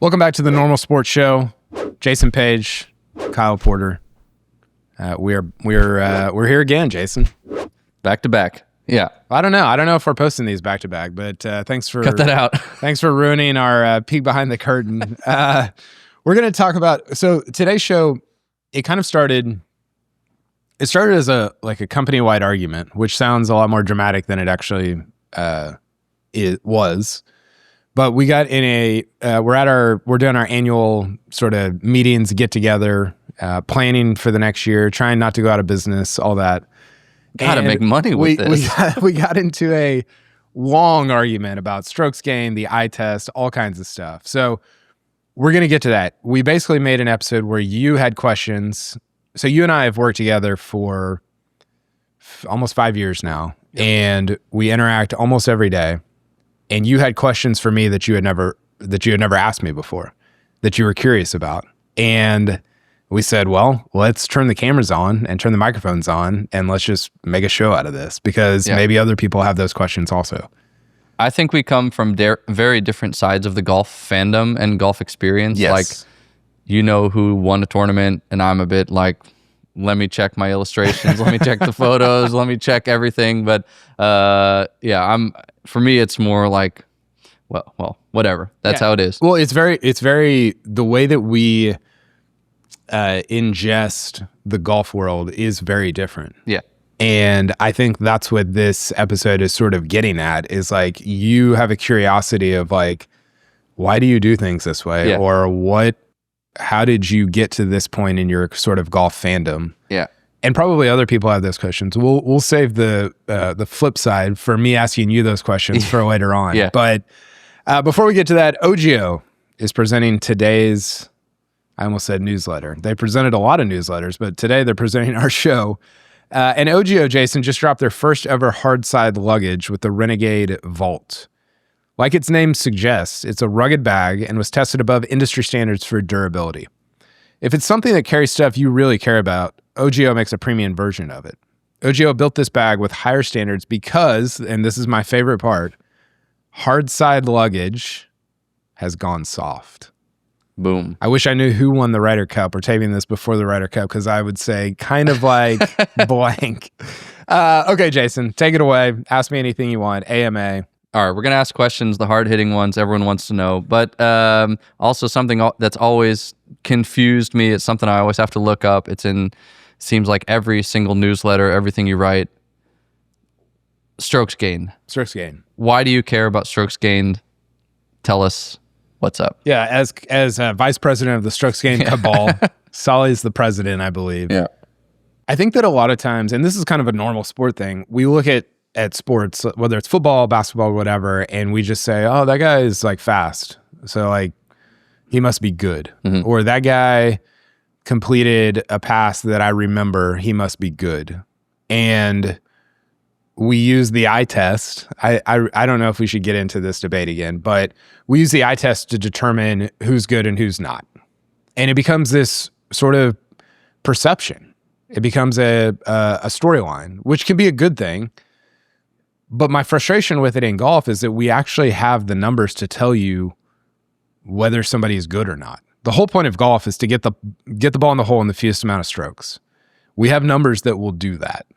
Welcome back to the Normal Sports Show. Jason Page, Kyle Porter. We're here again, Jason. Back to back. Yeah. I don't know if we're posting these back to back, but thanks for cut that out. Thanks for ruining our peek behind the curtain. We're going to talk about today's show. It kind of started. It started as a company-wide argument, which sounds a lot more dramatic than it actually it was. But we got in we're doing our annual sort of meetings, get together, planning for the next year, trying not to go out of business, all that. Gotta make money with this. We got into a long argument about strokes gained, the eye test, all kinds of stuff. So we're going to get to that. We basically made an episode where you had questions. So you and I have worked together for almost 5 years now, and we interact almost every day. And you had questions for me that you had never asked me before, that you were curious about. And we said, well, let's turn the cameras on and turn the microphones on, and let's just make a show out of this, because maybe other people have those questions also. I think we come from very different sides of the golf fandom and golf experience. Yes. Like, you know who won a tournament, and I'm a bit like, let me check my illustrations, let me check the photos, let me check everything. But for me, it's more like, well, whatever. That's how it is. Well, it's very the way that we ingest the golf world is very different. Yeah. And I think that's what this episode is sort of getting at, is like, you have a curiosity of like, why do you do things this way? Yeah. Or how did you get to this point in your sort of golf fandom? Yeah. And probably other people have those questions. We'll save the flip side for me asking you those questions for later on. Yeah. But before we get to that, OGIO is presenting today's, I almost said newsletter. They presented a lot of newsletters, but today they're presenting our show. And OGIO, Jason, just dropped their first ever hard side luggage with the Renegade Vault. Like its name suggests, it's a rugged bag and was tested above industry standards for durability. If it's something that carries stuff you really care about, OGIO makes a premium version of it. OGIO built this bag with higher standards because, and this is my favorite part, hard side luggage has gone soft. Boom. I wish I knew who won the Ryder Cup. We're taping this before the Ryder Cup, because I would say kind of like blank. Okay, Jason, take it away. Ask me anything you want. AMA. All right, we're going to ask questions, the hard-hitting ones everyone wants to know, but also something that's always confused me. It's something I always have to look up. Seems like every single newsletter, everything you write. Strokes gained. Strokes gained. Why do you care about strokes gained? Tell us what's up. Yeah, as vice president of the strokes gained cabal, Solly's the president, I believe. Yeah. I think that a lot of times, and this is kind of a normal sport thing, we look at sports, whether it's football, basketball, whatever, and we just say, oh, that guy is like fast, so like he must be good. Mm-hmm. Or that guy completed a pass that I remember, he must be good. And we use the eye test. I don't know if we should get into this debate again, but we use the eye test to determine who's good and who's not. And it becomes this sort of perception. It becomes a storyline, which can be a good thing. But my frustration with it in golf is that we actually have the numbers to tell you whether somebody is good or not. The whole point of golf is to get the ball in the hole in the fewest amount of strokes. We have numbers that will do that.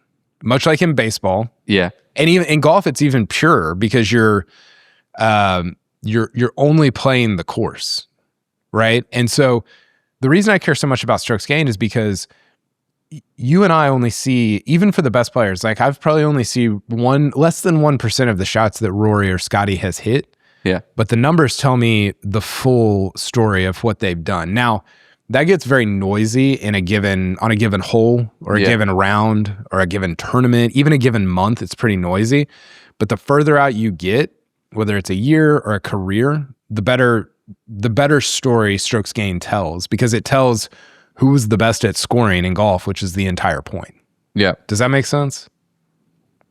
Much like in baseball. Yeah. And even in golf, it's even purer, because you're only playing the course, right? And so the reason I care so much about strokes gained is because you and I only see, even for the best players, like I've probably only see less than 1% of the shots that Rory or Scotty has hit. Yeah. But the numbers tell me the full story of what they've done. Now, that gets very noisy on a given hole, or a given round, or a given tournament, even a given month. It's pretty noisy. But the further out you get, whether it's a year or a career, the better story strokes gained tells, because it tells who's the best at scoring in golf, which is the entire point. Yeah. Does that make sense?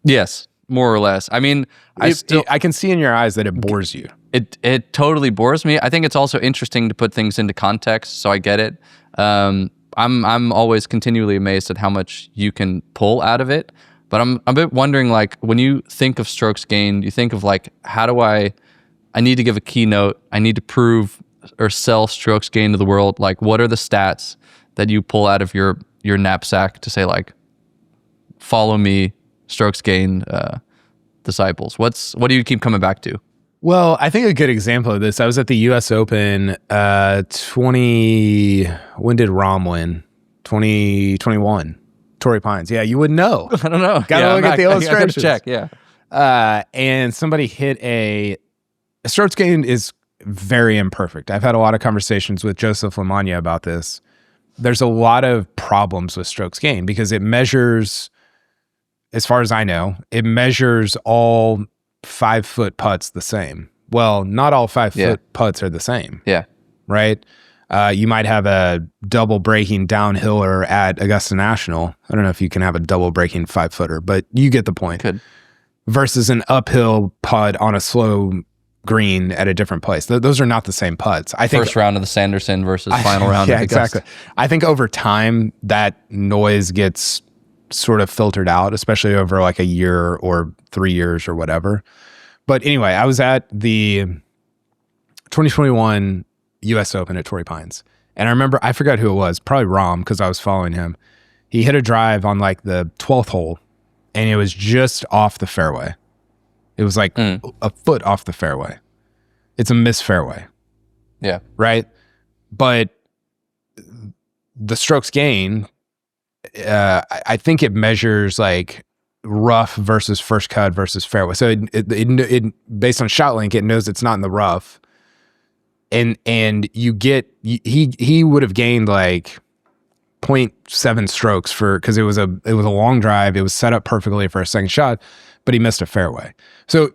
Yes, more or less. I mean, I can see in your eyes that it bores you. It totally bores me. I think it's also interesting to put things into context, so I get it. I'm always continually amazed at how much you can pull out of it. But I'm a bit wondering, like, when you think of strokes gained, you think of like, how do I need to give a keynote. I need to prove or sell strokes gained to the world, like what are the stats that you pull out of your knapsack to say like, follow me, strokes gained disciples? What do you keep coming back to? Well, I think a good example of this, I was at the US Open when did Rahm win? 2021. Torrey Pines. Yeah, you wouldn't know. I don't know. Gotta look at the illustrations. Check, yeah. And somebody hit a strokes gained is very imperfect. I've had a lot of conversations with Joseph Lamagna about this. There's a lot of problems with strokes gained because it measures, as far as I know, it measures all 5-foot putts the same. Well, not all 5-foot putts are the same. Yeah. Right? You might have a double breaking downhiller at Augusta National. I don't know if you can have a double breaking 5-footer, but you get the point. Could. Versus an uphill putt on a slow green at a different place. Those are not the same putts. I think first round of the Sanderson versus final round of Augusta. Exactly. I think over time that noise gets sort of filtered out, especially over like a year or 3 years or whatever. But anyway, I was at the 2021 US Open at Torrey Pines. And I remember, I forgot who it was, probably Rahm, because I was following him. He hit a drive on like the 12th hole and it was just off the fairway. It was like a foot off the fairway. It's a missed fairway. Yeah. Right? But the strokes gain, I think it measures like rough versus first cut versus fairway. So it based on shot length, it knows it's not in the rough. And you get, he would have gained like 0.7 strokes because it was a long drive. It was set up perfectly for a second shot, but he missed a fairway. So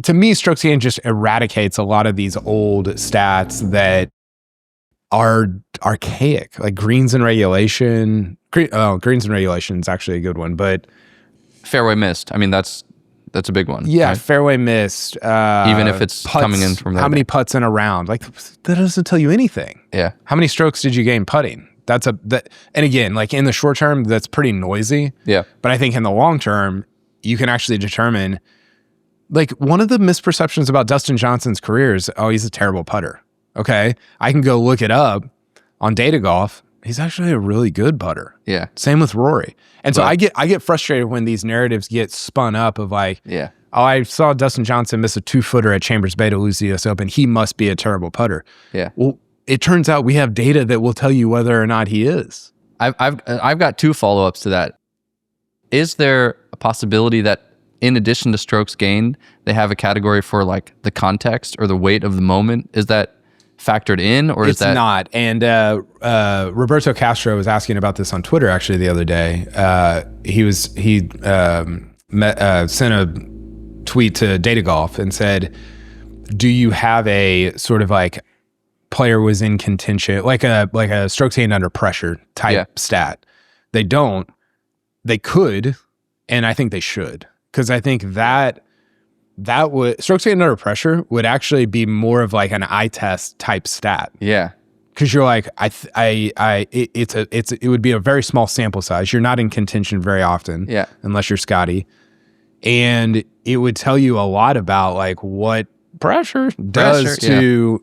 to me, strokes gained just eradicates a lot of these old stats that are archaic, like greens and regulation. Greens and regulation is actually a good one, but fairway missed. I mean, that's a big one. Yeah, right? fairway missed. Even if it's putts, coming in from there. How many putts in a round? Like that doesn't tell you anything. Yeah. How many strokes did you gain putting? And again, like in the short term, that's pretty noisy. Yeah. But I think in the long term, you can actually determine, like one of the misperceptions about Dustin Johnson's career is, oh, he's a terrible putter. Okay. I can go look it up on Data Golf. He's actually a really good putter. Yeah. Same with Rory. And so I get frustrated when these narratives get spun up of like, yeah, oh, I saw Dustin Johnson miss a 2-footer at Chambers Bay to lose the US Open. He must be a terrible putter. Yeah. Well, it turns out we have data that will tell you whether or not he is. I've got 2 follow-ups to that. Is there a possibility that in addition to strokes gained, they have a category for like the context or the weight of the moment? Is that factored in, or is that not? And Roberto Castro was asking about this on Twitter actually the other day. He sent a tweet to Data Golf and said, "Do you have a sort of like player was in contention, like a strokes gained under pressure type stat?" They don't. They could, and I think they should, because I think that would, strokes gained under pressure would actually be more of like an eye test type stat. Yeah. Because you're like, it would be a very small sample size. You're not in contention very often, unless you're Scotty, and it would tell you a lot about like what pressure does to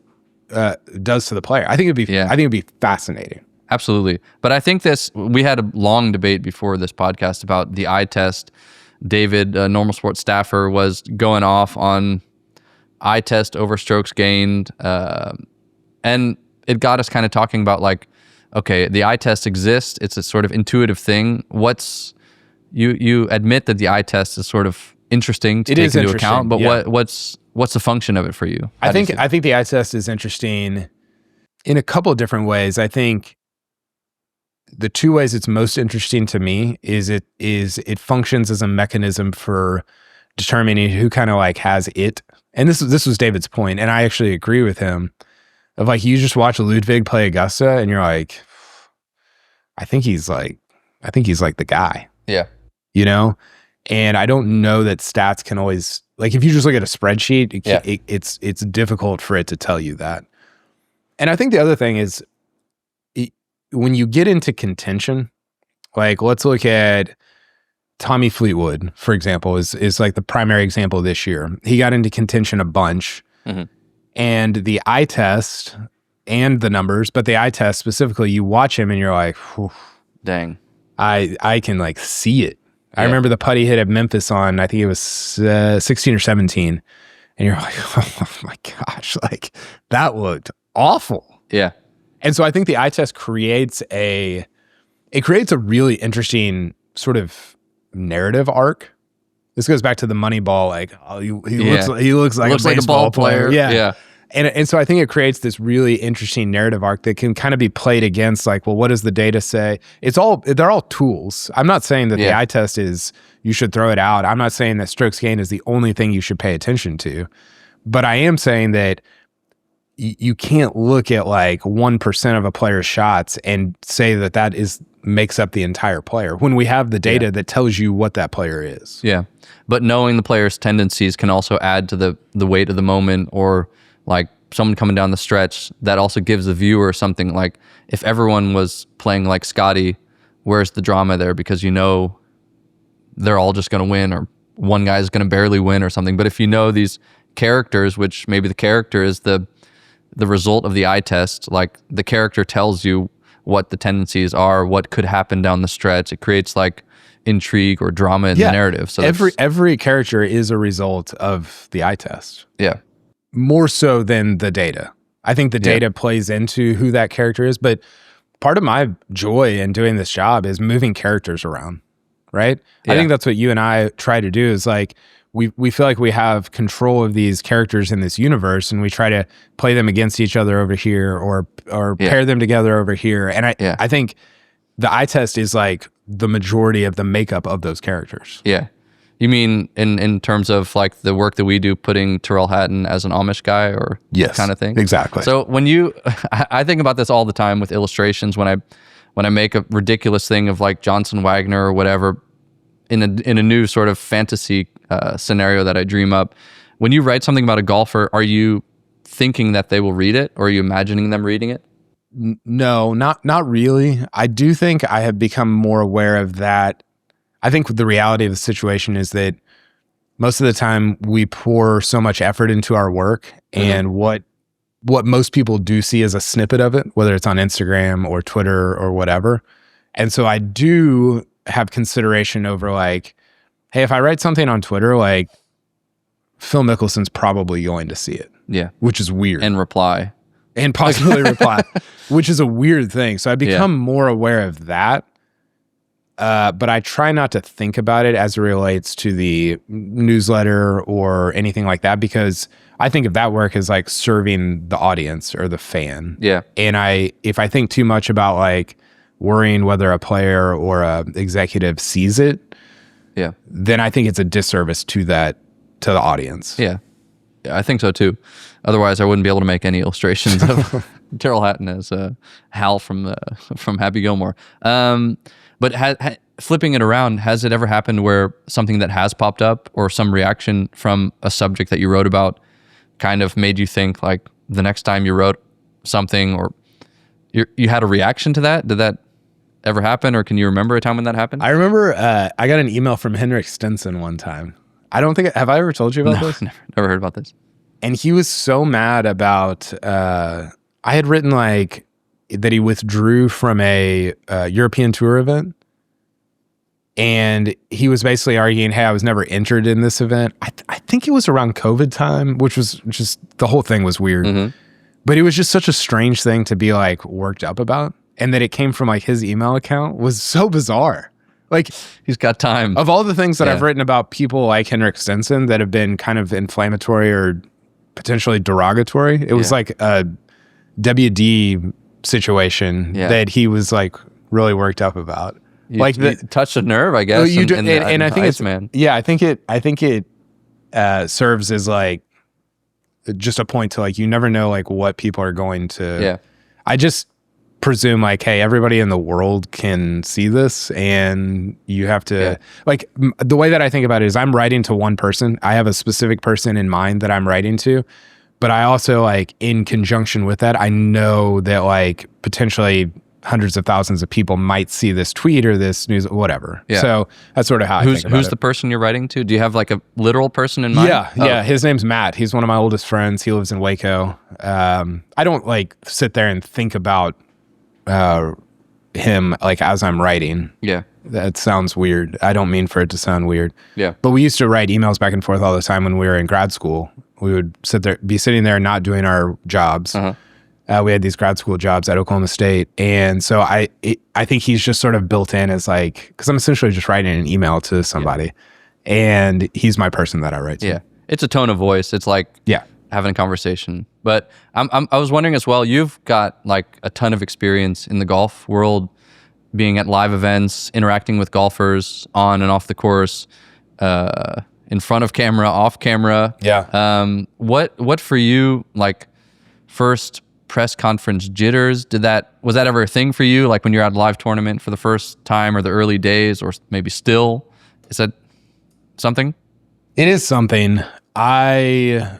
the player. I think it'd be fascinating. Absolutely. But I think we had a long debate before this podcast about the eye test. David, Normal Sports staffer, was going off on eye test over strokes gained. And it got us kind of talking about like, okay, the eye test exists. It's a sort of intuitive thing. You admit that the eye test is sort of interesting to take into account, but what's the function of it for you? I think the eye test is interesting in a couple of different ways. I think the 2 ways it's most interesting to me is it functions as a mechanism for determining who kind of like has it. And this was David's point, and I actually agree with him. Of like, you just watch Ludwig play Augusta, and you're like, I think he's like the guy. Yeah. You know? And I don't know that stats can always, like, if you just look at a spreadsheet, it's difficult for it to tell you that. And I think the other thing is, when you get into contention, like let's look at Tommy Fleetwood, for example, is like the primary example this year. He got into contention a bunch, and the eye test and the numbers, but the eye test specifically, you watch him and you're like, whew, Dang. I can like see it. I Yeah. remember the putt he hit at Memphis on, I think it was 16 or 17. And you're like, oh my gosh, like that looked awful. Yeah. And so I think the eye test creates a really interesting sort of narrative arc. This goes back to the Moneyball, like, oh, he looks like a baseball player. Yeah. And so I think it creates this really interesting narrative arc that can kind of be played against, like, well, what does the data say? They're all tools. I'm not saying that the eye test is, you should throw it out. I'm not saying that strokes gained is the only thing you should pay attention to. But I am saying that you can't look at like 1% of a player's shots and say that makes up the entire player when we have the data that tells you what that player is. Yeah. But knowing the player's tendencies can also add to the weight of the moment, or like someone coming down the stretch. That also gives the viewer something like, if everyone was playing like Scotty, where's the drama there? Because you know they're all just going to win, or one guy's going to barely win or something. But if you know these characters, which maybe the character is the result of the eye test, like the character tells you what the tendencies are, what could happen down the stretch. It creates like intrigue or drama in the narrative. So every character is a result of the eye test. Yeah. More so than the data. I think the data plays into who that character is, but part of my joy in doing this job is moving characters around, right? Yeah. I think that's what you and I try to do, is like, we feel like we have control of these characters in this universe, and we try to play them against each other over here, or pair them together over here. And I think the eye test is like the majority of the makeup of those characters. Yeah. You mean in terms of like the work that we do, putting Tyrrell Hatton as an Amish guy, or kind of thing? Exactly. So when I think about this all the time with illustrations, when I make a ridiculous thing of like Johnson Wagner or whatever in a new sort of fantasy scenario that I dream up. When you write something about a golfer, are you thinking that they will read it, or are you imagining them reading it? No, not really. I do think I have become more aware of that. I think the reality of the situation is that most of the time we pour so much effort into our work, and what most people do see is a snippet of it, whether it's on Instagram or Twitter or whatever. And so I do have consideration over like, hey, if I write something on Twitter, like Phil Mickelson's probably going to see it. Yeah. Which is weird. And reply. And possibly reply, which is a weird thing. So I become more aware of that. But I try not to think about it as it relates to the newsletter or anything like that, because I think of that work as like serving the audience or the fan. Yeah. And if I think too much about like worrying whether a player or a executive sees it, then I think it's a disservice to the audience. Yeah, I think so too. Otherwise, I wouldn't be able to make any illustrations of Tyrrell Hatton as Hal from Happy Gilmore. But flipping it around, has it ever happened where something that has popped up, or some reaction from a subject that you wrote about, kind of made you think like the next time you wrote something, or you had a reaction to that? Did that ever happen, or can you remember a time when that happened? I remember I got an email from Henrik Stenson one time. Have I ever told you about this? Never heard about this. And he was so mad about, I had written like that he withdrew from a European tour event. And he was basically arguing, hey, I was never entered in this event. I think it was around COVID time, which was just, the whole thing was weird. Mm-hmm. But it was just such a strange thing to be like worked up about. And that it came from like his email account was so bizarre. Like, he's got time. Of all the things that I've written about people like Henrik Stenson that have been kind of inflammatory or potentially derogatory, it was like a WD situation that he was like really worked up about. You touched a nerve, I guess. You do, and I think it's, man. Yeah, I think it serves as like just a point to like, you never know like what people are going to. Yeah. I just presume like, hey, everybody in the world can see this, and you have to like, the way that I think about it is I'm writing to one person. I have a specific person in mind that I'm writing to, but I also like in conjunction with that, I know that like potentially hundreds of thousands of people might see this tweet or this news, whatever. Yeah. So that's sort of how I think about Who's it. the person you're writing to? Do you have like a literal person in mind? Yeah. His name's Matt. He's one of my oldest friends. He lives in Waco. I don't like sit there and think about him like as I'm writing. Yeah. That sounds weird. I don't mean for it to sound weird. Yeah. But we used to write emails back and forth all the time when we were in grad school. We would be sitting there not doing our jobs. We had these grad school jobs at Oklahoma State. And so I think he's just sort of built in as like, because I'm essentially just writing an email to somebody. And he's my person that I write to. Yeah. It's a tone of voice. It's like having a conversation. But I was wondering as well, you've got like a ton of experience in the golf world, being at live events, interacting with golfers on and off the course, in front of camera, off camera. Yeah. What for you, like first press conference jitters, was that ever a thing for you? Like when you're at a live tournament for the first time, or the early days, or maybe still? Is that something? It is something. I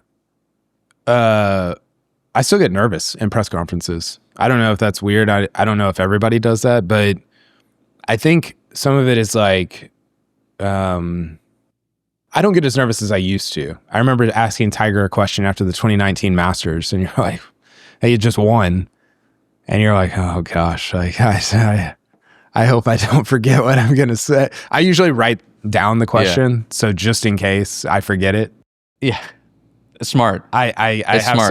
still get nervous in press conferences. I don't know if that's weird. I don't know if everybody does that, but I think some of it is like, I don't get as nervous as I used to. I remember asking Tiger a question after the 2019 Masters, and you're like, hey, you just won. And you're like, oh gosh, like I hope I don't forget what I'm going to say. I usually write down the question. So just in case I forget it. Yeah. Smart. I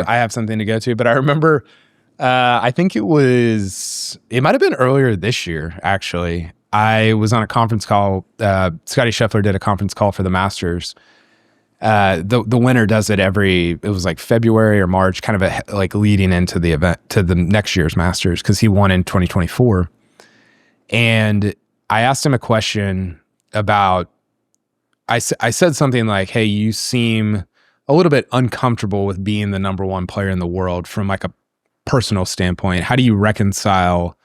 have something to go to, but I remember, I think it might've been earlier this year, actually. I was on a conference call. Scotty Scheffler did a conference call for the Masters. The winner does it it was like February or March, kind of like leading into the event, to the next year's Masters, because he won in 2024. And I asked him a question about, I said something like, hey, you seem a little bit uncomfortable with being the number one player in the world from like a personal standpoint. How do you reconcile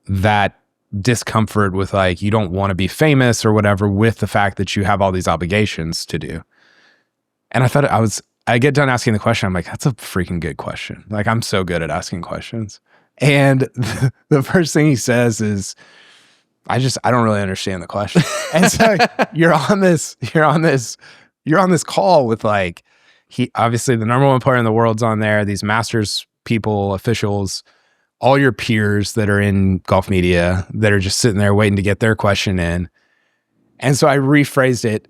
that discomfort with like, you don't want to be famous or whatever, with the fact that you have all these obligations to do? And I thought I get done asking the question. I'm like, that's a freaking good question. Like, I'm so good at asking questions. And the first thing he says is, I don't really understand the question. And so you're on this call with like, obviously the number one player in the world's on there, these Masters people, officials, all your peers that are in golf media that are just sitting there waiting to get their question in. And so I rephrased it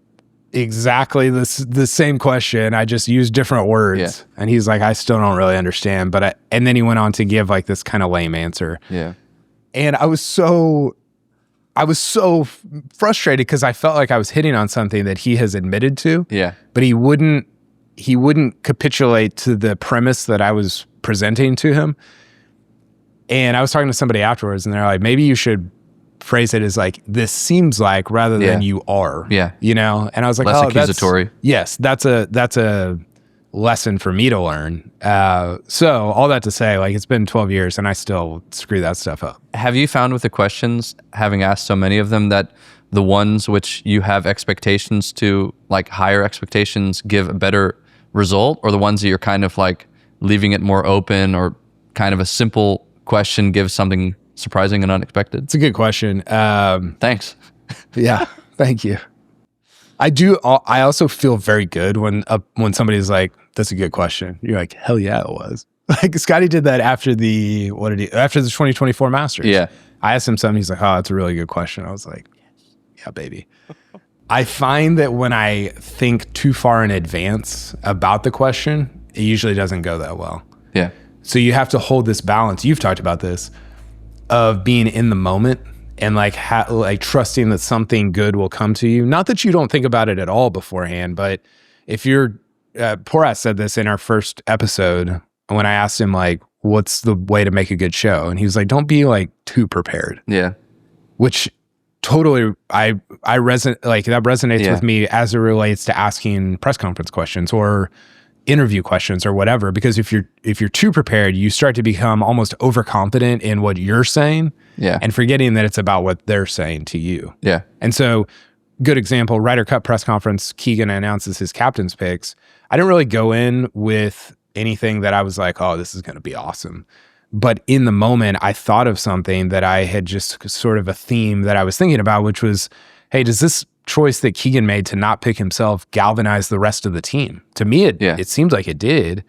exactly the same question. I just used different words. Yeah. And he's like, I still don't really understand. And then he went on to give like this kind of lame answer. Yeah. And I was so frustrated because I felt like I was hitting on something that he has admitted to. Yeah. But he wouldn't capitulate to the premise that I was presenting to him. And I was talking to somebody afterwards, and they're like, maybe you should phrase it as like, this seems like, rather than you are. Yeah. You know? And I was like, less accusatory. Yes, that's a lesson for me to learn. So all that to say, like, it's been 12 years and I still screw that stuff up. Have you found with the questions, having asked so many of them, that the ones which you have expectations to, like higher expectations, give a better result, or the ones that you're kind of like leaving it more open, or kind of a simple question gives something surprising and unexpected? It's a good question. Thanks. Yeah, thank you. I also feel very good when somebody's like, that's a good question. You're like, hell yeah, it was. Like Scotty did that after the 2024 Masters. Yeah. I asked him something. He's like, oh, that's a really good question. I was like, yeah, baby. I find that when I think too far in advance about the question, it usually doesn't go that well. Yeah. So you have to hold this balance. You've talked about this, of being in the moment and like trusting that something good will come to you. Not that you don't think about it at all beforehand, but if you're, Porat said this in our first episode when I asked him like, what's the way to make a good show? And he was like, don't be like too prepared. Yeah. Which totally, I resonate, like that resonates with me as it relates to asking press conference questions or interview questions or whatever, because if you're too prepared, you start to become almost overconfident in what you're saying, and forgetting that it's about what they're saying to you. Yeah. And so, good example, Ryder Cup press conference, Keegan announces his captain's picks. I didn't really go in with anything that I was like, oh, this is going to be awesome. But in the moment, I thought of something that I had just sort of a theme that I was thinking about, which was, hey, does this choice that Keegan made to not pick himself galvanize the rest of the team? To me, it seems like it did.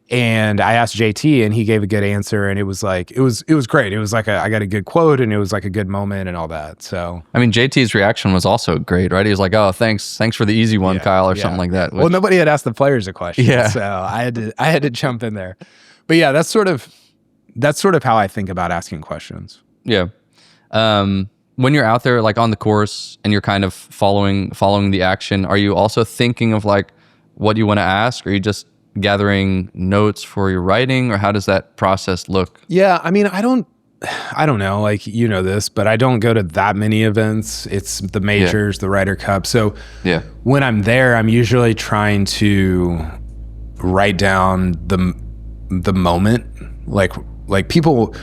And I asked JT, and he gave a good answer, and it was like it was great. It was like I got a good quote, and it was like a good moment, and all that. So I mean, JT's reaction was also great, right? He was like, "Oh, thanks for the easy one, Kyle," or something like that. Well, nobody had asked the players a question, Yeah. so I had to jump in there. But yeah, that's sort of how I think about asking questions. Yeah. When you're out there, like on the course, and you're kind of following the action, are you also thinking of like what you want to ask? Or are you just gathering notes for your writing, or how does that process look? Yeah, I mean, I don't know, like, you know this, but I don't go to that many events. It's the majors, the Ryder Cup. So when I'm there, I'm usually trying to write down the moment, like people,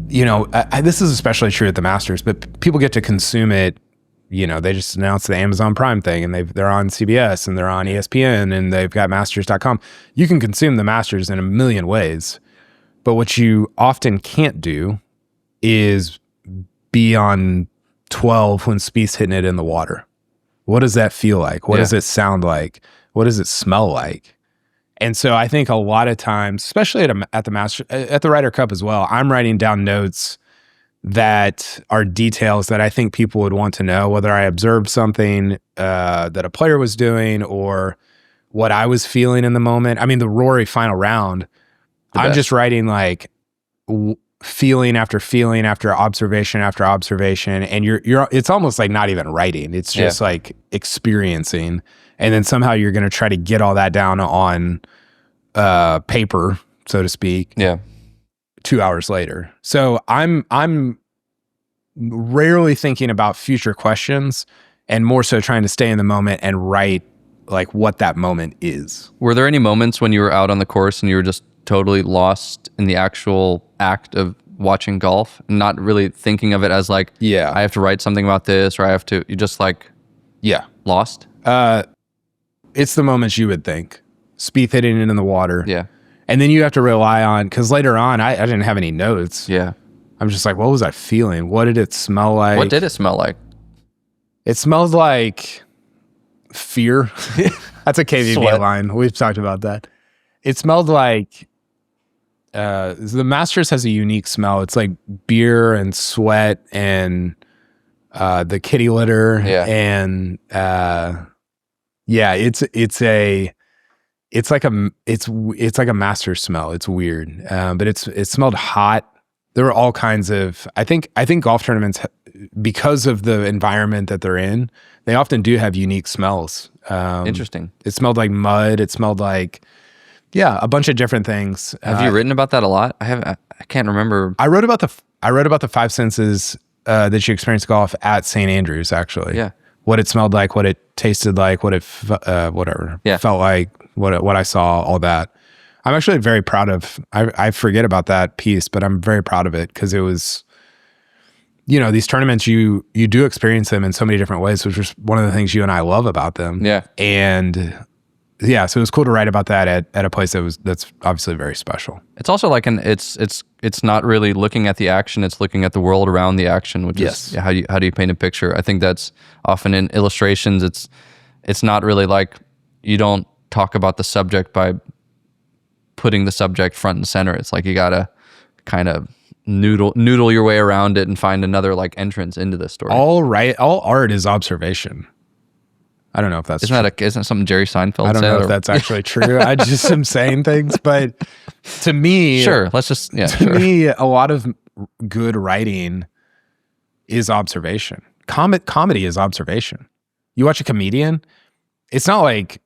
you know, this is especially true at the Masters, but people get to consume it. You know, they just announced the Amazon Prime thing, and they're on CBS, and they're on ESPN, and they've got masters.com. You can consume the Masters in a million ways, but what you often can't do is be on 12 when Spieth's hitting it in the water. What does that feel like? What does it sound like? What does it smell like? And so I think a lot of times, especially at the Ryder Cup as well, I'm writing down notes that are details that I think people would want to know, whether I observed something that a player was doing or what I was feeling in the moment. I mean, the Rory final round, I'm just writing like feeling after feeling after observation, and you're it's almost like not even writing. It's just like experiencing, and then somehow you're going to try to get all that down on paper, so to speak. Yeah. 2 hours later. So I'm rarely thinking about future questions, and more so trying to stay in the moment and write like what that moment is. Were there any moments when you were out on the course and you were just totally lost in the actual act of watching golf, and not really thinking of it as like, I have to write something about this, or you just like, lost? It's the moments you would think. Spieth hitting it in the water. Yeah. And then you have to rely on, because later on, I didn't have any notes. Yeah. I'm just like, what was I feeling? What did it smell like? What did it smell like? It smells like fear. That's a KVB line. We've talked about that. It smelled like, the Masters has a unique smell. It's like beer and sweat and the kitty litter. Yeah. And it's like a master smell. It's weird, but it smelled hot. There were all kinds of. I think golf tournaments, because of the environment that they're in, they often do have unique smells. Interesting. It smelled like mud. It smelled like a bunch of different things. Have you written about that a lot? I can't remember. I wrote about the five senses that you experience golf at St. Andrews. Actually, what it smelled like, what it tasted like, what it felt like. What I saw, all that. I'm actually very proud of. I forget about that piece, but I'm very proud of it, because it was, you know, these tournaments, you do experience them in so many different ways, which is one of the things you and I love about them. Yeah. And so it was cool to write about that at a place that's obviously very special. It's also like it's not really looking at the action, it's looking at the world around the action, which is how do you paint a picture? I think that's often in illustrations. It's not really like, you don't talk about the subject by putting the subject front and center. It's like you gotta kind of noodle your way around it and find another like entrance into the story. All art is observation. I don't know if that's isn't that something Jerry Seinfeld I don't said, know if that's actually true. I just am saying things, but to me, me, a lot of good writing is observation. Comedy is observation. You watch a comedian, it's not like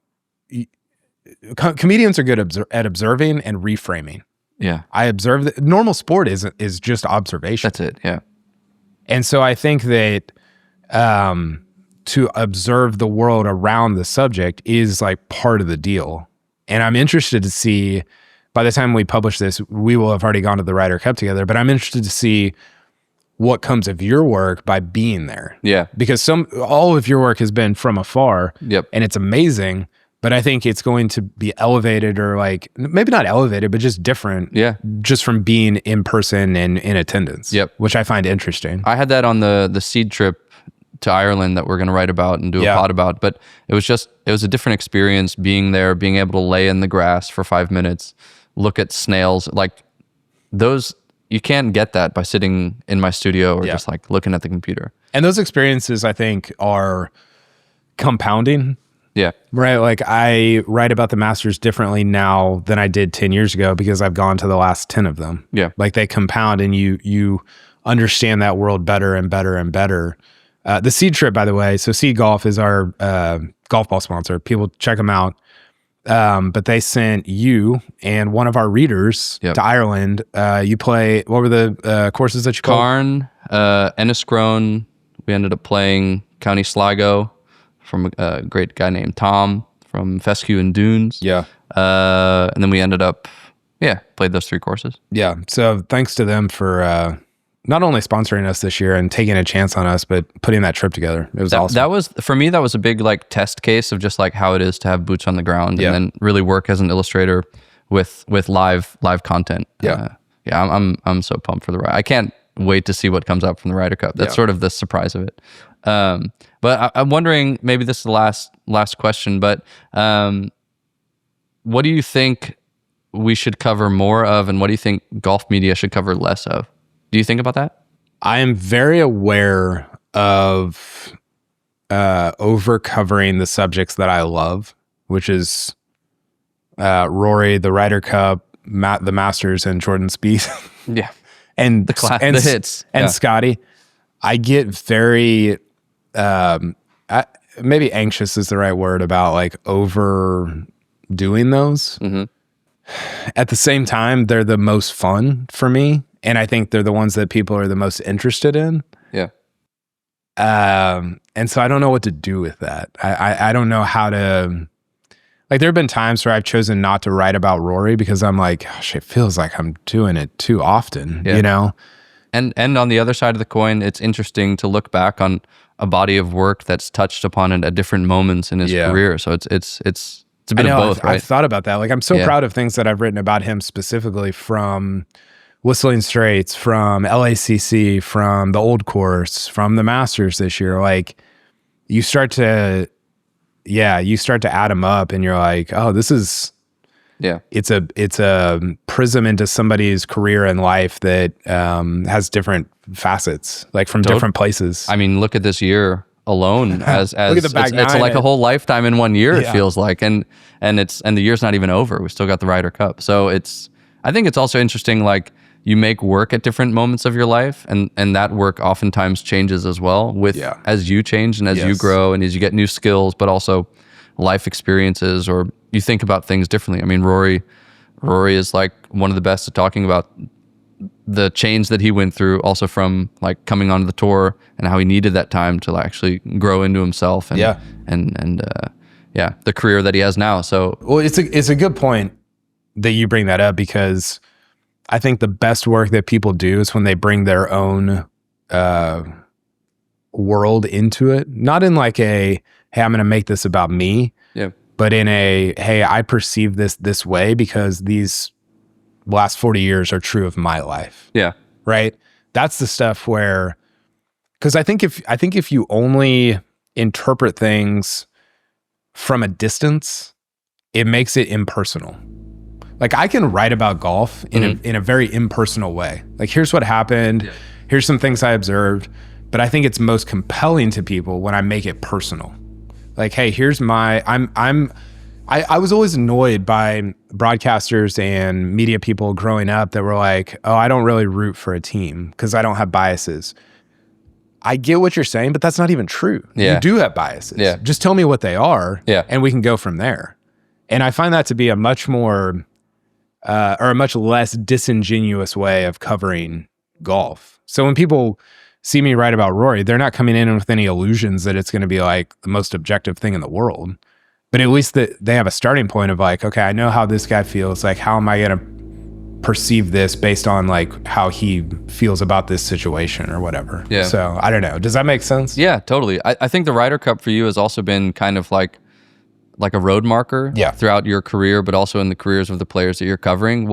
comedians are good at observing and reframing. Yeah. I observe that normal sport is just observation. That's it. Yeah. And so I think that to observe the world around the subject is like part of the deal. And I'm interested to see, by the time we publish this, we will have already gone to the Ryder Cup together, but I'm interested to see what comes of your work by being there. Yeah. Because all of your work has been from afar. Yep. And it's amazing. but I think it's going to be elevated, or like maybe not elevated, but just different. Yeah. Just from being in person and in attendance. Yep. Which I find interesting. I had that on the seed trip to Ireland that we're going to write about and do a pod about, but it was a different experience being there, being able to lay in the grass for 5 minutes, look at snails. Like those, you can't get that by sitting in my studio or just like looking at the computer. And those experiences, I think, are compounding. Yeah. Right. Like I write about the Masters differently now than I did 10 years ago because I've gone to the last 10 of them. Yeah. Like they compound, and you understand that world better and better and better. The Seed trip, by the way, so Seed Golf is our golf ball sponsor. People check them out. But they sent you and one of our readers to Ireland. You play, what were the courses that you played? Cairn, Enniscrone. We ended up playing County Sligo from a great guy named Tom from Fescue and Dunes. Yeah. And then we ended up, played those 3 courses. Yeah. So thanks to them for not only sponsoring us this year and taking a chance on us, but putting that trip together. It was awesome. That was, for me, that was a big like test case of just like how it is to have boots on the ground and then really work as an illustrator with live content. I'm so pumped for the ride. I can't wait to see what comes out from the Ryder Cup. That's sort of the surprise of it. But I'm wondering, maybe this is the last question, but what do you think we should cover more of, and what do you think golf media should cover less of? Do you think about that? I am very aware of over covering the subjects that I love, which is Rory, the Ryder Cup, the Masters, and Jordan Spieth. Yeah. And the hits. And Scotty. I get very maybe anxious is the right word about like overdoing those. Mm-hmm. At the same time, they're the most fun for me. And I think they're the ones that people are the most interested in. Yeah. And so I don't know what to do with that. I don't know how to, like, there have been times where I've chosen not to write about Rory because I'm like, gosh, it feels like I'm doing it too often, you know? And on the other side of the coin, it's interesting to look back on a body of work that's touched upon it at different moments in his career. So it's a bit of both, right? I've thought about that. Like, I'm so proud of things that I've written about him specifically, from Whistling Straits, from LACC, from the Old Course, from the Masters this year. Like, you start to add them up, and you're like, oh, this is, it's a prism into somebody's career and life that has different facets, like from different places. I mean, look at this year alone as look at the back it's like a whole lifetime in 1 year. It feels like, and the year's not even over. We still got the Ryder Cup. So I think it's also interesting, like, you make work at different moments of your life, and that work oftentimes changes as well with as you change and as you grow and as you get new skills, but also life experiences, or you think about things differently. I mean, Rory is like one of the best at talking about the change that he went through, also from like coming onto the tour and how he needed that time to actually grow into himself and the career that he has now. So, well, it's a good point that you bring that up, because I think the best work that people do is when they bring their own world into it. Not in like a, hey, I'm going to make this about me, but in a, hey, I perceive this way because these last 40 years are true of my life. Yeah. Right? That's the stuff where, because I think if you only interpret things from a distance, it makes it impersonal. Like, I can write about golf in a very impersonal way. Like, here's what happened. Here's some things I observed. But I think it's most compelling to people when I make it personal. Like, hey, here's my, I was always annoyed by broadcasters and media people growing up that were like, oh, I don't really root for a team because I don't have biases. I get what you're saying, but that's not even true. You do have biases. Just tell me what they are, and we can go from there. And I find that to be a much more, or a much less disingenuous way of covering golf. So when people see me write about Rory, they're not coming in with any illusions that it's going to be like the most objective thing in the world. But at least that they have a starting point of like, okay, I know how this guy feels. Like, how am I going to perceive this based on like how he feels about this situation or whatever? So I don't know. Does that make sense? Yeah, totally. I think the Ryder Cup for you has also been kind of like like a road marker Yeah. throughout your career, but also in the careers of the players that you're covering.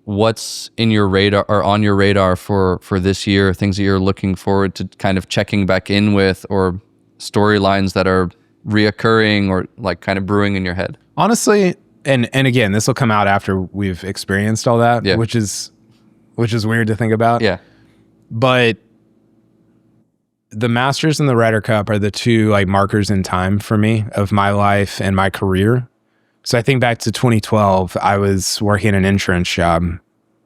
What's in your radar or on your radar for this year, things that you're looking forward to kind of checking back in with, or storylines that are reoccurring or like kind of brewing in your head? Honestly, and again, this will come out after we've experienced all that, Yeah. which is weird to think about. Yeah. But the Masters and the Ryder Cup are the two like markers in time for me of my life and my career. So I think back to 2012, I was working an insurance job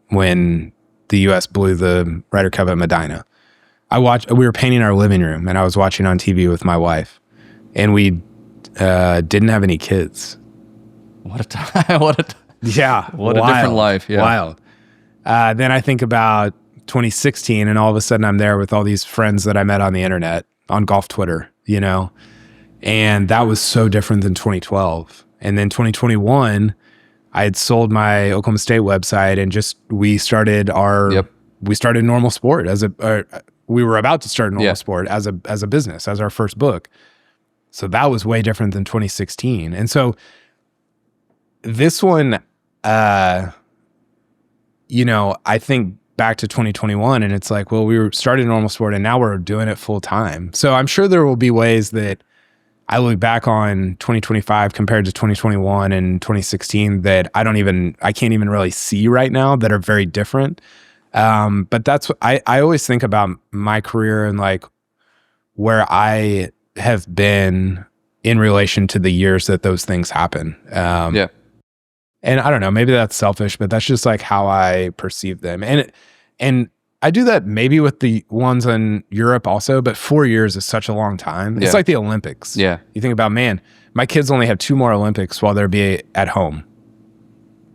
when the U.S. blew the Ryder Cup at Medina. We were painting our living room, and I was watching on TV with my wife, and we didn't have any kids. What a time! Yeah, What a different life. Yeah. Wild. Then I think about 2016, and all of a sudden I'm there with all these friends that I met on the internet, on golf Twitter, you know, and that was so different than 2012. And then 2021, I had sold my Oklahoma State website, and we started Normal Sport we were about to start Normal Sport as a business, as our first book. So that was way different than 2016. And so this one, you know, I think back to 2021, and it's like, well, we were starting Normal Sport, and now we're doing it full time. So I'm sure there will be ways that I look back on 2025 compared to 2021 and 2016 that I can't even really see right now, that are very different. But that's what I always think about my career and like where I have been in relation to the years that those things happen. Yeah. And I don't know, maybe that's selfish, but that's just like how I perceive them. And I do that maybe with the ones in Europe also, but 4 years is such a long time. It's like the Olympics. Yeah. You think about, man, my kids only have 2 more Olympics while they'll be at home.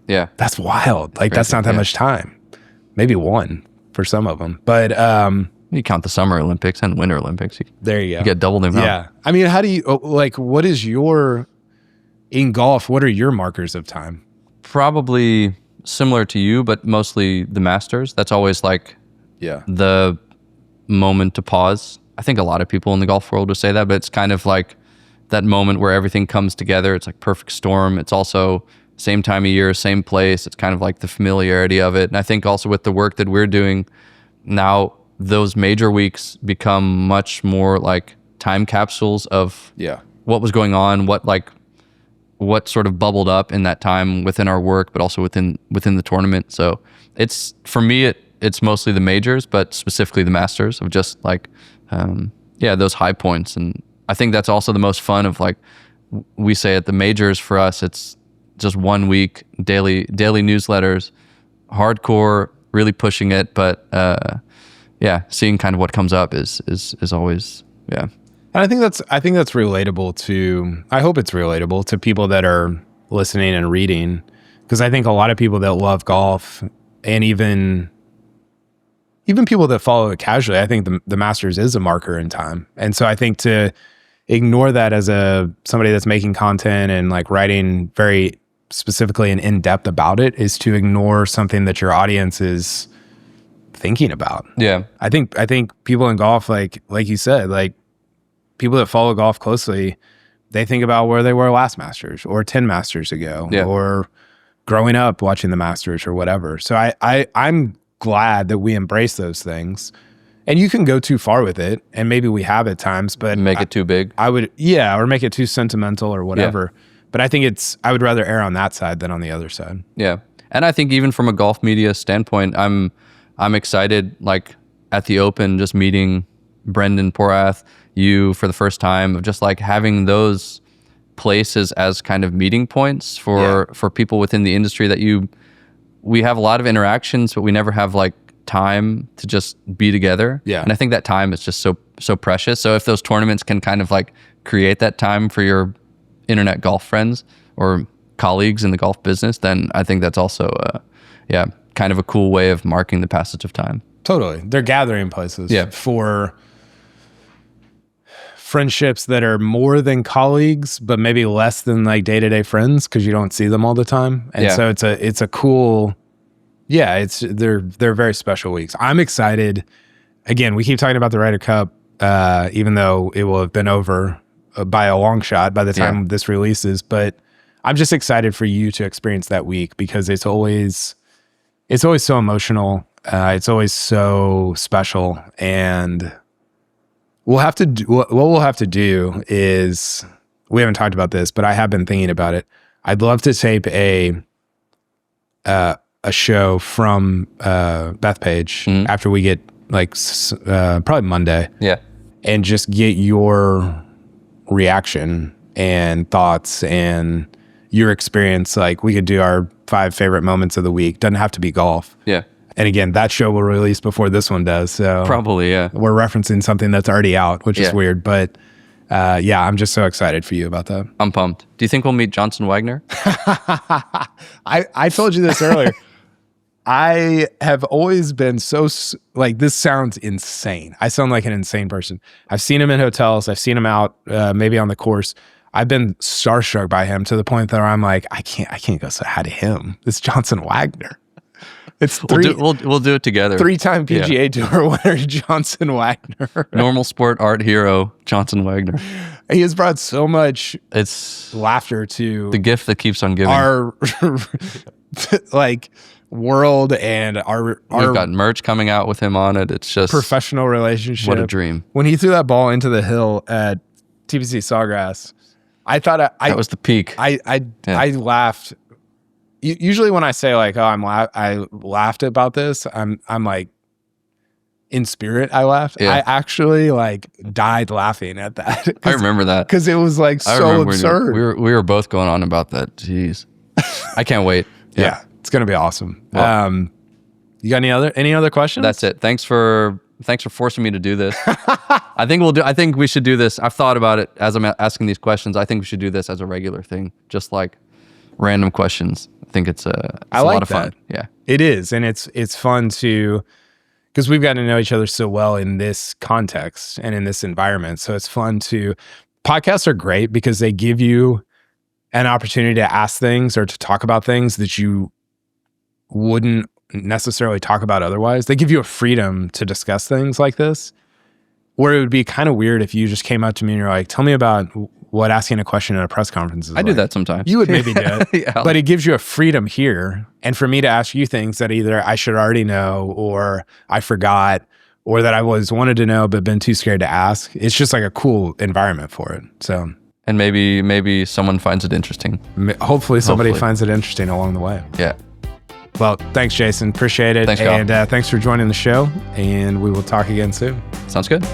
Yeah. That's wild. Like that's not that much time. Maybe 1 for some of them. But you count the Summer Olympics and Winter Olympics. There you go. You get double the amount. Yeah. I mean, how do you, like, what is in golf, what are your markers of time? Probably similar to you, but mostly the Masters. That's always like the moment to pause. I think a lot of people in the golf world would say that, but it's kind of like that moment where everything comes together. It's like perfect storm. It's also same time of year, same place. It's kind of like the familiarity of it. And I think also with the work that we're doing now, those major weeks become much more like time capsules of what was going on, what sort of bubbled up in that time within our work, but also within the tournament. So it's, for me, it's mostly the majors, but specifically the Masters, of just like, those high points. And I think that's also the most fun of, like, we say at the majors for us, it's just 1 week, daily newsletters, hardcore, really pushing it. But seeing kind of what comes up is always, And I think that's relatable to, I hope it's relatable to people that are listening and reading, because I think a lot of people that love golf, and even people that follow it casually, I think the Masters is a marker in time. And so I think to ignore that as somebody that's making content and like writing very specifically and in depth about it is to ignore something that your audience is thinking about. Yeah. I think people in golf, like you said, like, people that follow golf closely, they think about where they were last Masters or 10 Masters ago, or growing up watching the Masters or whatever. So I'm glad that we embrace those things. And you can go too far with it, and maybe we have at times, but make it too big. I would, or make it too sentimental or whatever. But I think I would rather err on that side than on the other side. Yeah. And I think even from a golf media standpoint, I'm excited, like at the Open, just meeting Brendan Porath, you for the first time, of just like having those places as kind of meeting points for people within the industry that we have a lot of interactions, but we never have like time to just be together. Yeah. And I think that time is just so precious. So if those tournaments can kind of like create that time for your internet golf friends or colleagues in the golf business, then I think that's also kind of a cool way of marking the passage of time. Totally. They're gathering places for friendships that are more than colleagues, but maybe less than like day-to-day friends, because you don't see them all the time. And so it's a cool, they're very special weeks. I'm excited. Again, we keep talking about the Ryder Cup, even though it will have been over by a long shot by the time Yeah. this releases, but I'm just excited for you to experience that week because it's always so emotional. It's always so special, and what we'll have to do is, we haven't talked about this, but I have been thinking about it. I'd love to tape a show from Bethpage after we get probably Monday, and just get your reaction and thoughts and your experience. Like, we could do our 5 favorite moments of the week. Doesn't have to be golf. Yeah. And again, that show will release before this one does. So Probably, yeah. we're referencing something that's already out, which is weird. But I'm just so excited for you about that. I'm pumped. Do you think we'll meet Johnson Wagner? I told you this earlier. I have always been this sounds insane. I sound like an insane person. I've seen him in hotels. I've seen him out maybe on the course. I've been starstruck by him to the point that I'm like, I can't go say hi to him. It's Johnson Wagner. It's We'll do it together. 3-time PGA Tour winner Johnson Wagner. Normal sport art hero Johnson Wagner. He has brought so much It's laughter to the gift that keeps on giving. our world, and We've got merch coming out with him on it. It's just professional relationship. What a dream. When he threw that ball into the hill at TPC Sawgrass, I thought that was the peak. I laughed. Usually when I say like, oh, I laughed about this, I'm like, in spirit, I laughed. Yeah. I actually died laughing at that. I remember that because it was so absurd. We were both going on about that. Jeez, I can't wait. Yeah, it's gonna be awesome. Well, you got any other questions? That's it. Thanks for forcing me to do this. I think we should do this. I've thought about it as I'm asking these questions. I think we should do this as a regular thing, just like random questions. I think it's a lot of fun. Yeah, it is, and it's fun to, because we've gotten to know each other so well in this context and in this environment. So it's fun to. Podcasts are great because they give you an opportunity to ask things or to talk about things that you wouldn't necessarily talk about otherwise. They give you a freedom to discuss things like this, where it would be kind of weird if you just came up to me and you're like, tell me about what asking a question at a press conference is. I do that sometimes. You would maybe do it, Yeah. But it gives you a freedom here, and for me to ask you things that either I should already know, or I forgot, or that I always wanted to know but been too scared to ask. It's just like a cool environment for it. So, and maybe someone finds it interesting. Hopefully somebody finds it interesting along the way. Yeah. Well, thanks, Jason. Appreciate it. Thanks, Kyle. And thanks for joining the show, and we will talk again soon. Sounds good.